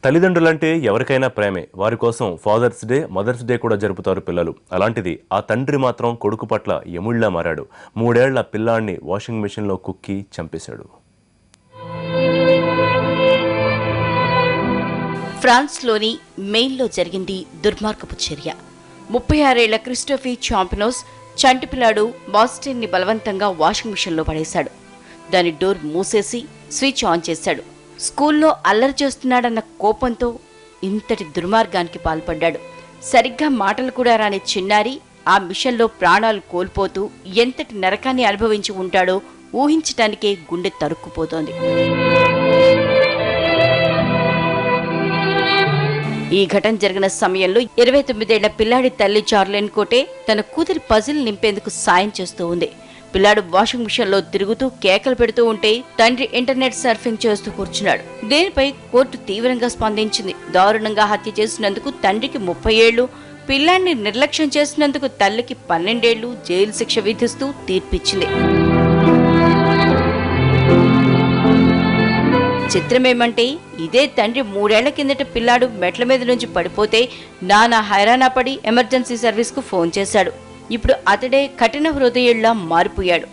తల్లిదండ్రులంటే ఎవరికైనా ప్రేమే. వారి కోసం ఫాదర్స్ డే, మదర్స్ డే కూడా జరుపుతారు పిల్లలు. అలాంటిది ఆ తండ్రి మాత్రం కొడుకు పట్ల యముళ్లా మారాడు. 3 ఏళ్ల పిల్లాన్ని వాషింగ్ మెషిన్లో కుక్కి చంపేశాడు. ఫ్రాన్స్లోని మెయిల్లో జరిగింది దుర్మార్గపు చర్య. 36 ఏళ్ల క్రిస్టోఫీ చాంపినోస్ చంటి పిల్లాడు బాస్టిన్ని బలవంతంగా వాషింగ్ మెషిన్లో పడేశాడు. దాని డోర్ మూసేసి స్విచ్ ఆన్ చేశాడు. స్కూల్లో అల్లరి చేస్తున్నాడన్న కోపంతో ఇంతటి దుర్మార్గానికి పాల్పడ్డాడు. సరిగ్గా మాటలు కూడా రాని చిన్నారి ఆ మిషన్లో ప్రాణాలు కోల్పోతూ ఎంతటి నరకాన్ని అనుభవించి ఉంటాడో ఊహించటానికే గుండె తరుక్కుపోతోంది. ఈ ఘటన జరిగిన సమయంలో 29 ఏళ్ల పిల్లాడి తల్లి చార్లెన్ కోటే తన కూతురి పజిల్ నింపేందుకు సాయం చేస్తూ ఉంది. పిల్లాడు వాషింగ్ మిషన్లో తిరుగుతూ కేకలు పెడుతూ ఉంటే తండ్రి ఇంటర్నెట్ సర్ఫింగ్ చేస్తూ కూర్చున్నాడు. దీనిపై కోర్టు తీవ్రంగా స్పందించింది. దారుణంగా హత్య చేసినందుకు తండ్రికి 30 ఏళ్లు, పిల్లాడిని నిర్లక్ష్యం చేసినందుకు తల్లికి 12 ఏళ్లు జైలు శిక్ష విధిస్తూ తీర్పిచ్చింది. చిత్రమేమంటే ఇదే తండ్రి 3 ఏళ్ల కిందట పిల్లాడు మెట్ల మీద నుంచి పడిపోతే నానా హైరానా పడి ఎమర్జెన్సీ సర్వీస్కు ఫోన్ చేశాడు. ఇప్పుడు అతడే కఠిన హృదయుళ్లా మారిపోయాడు.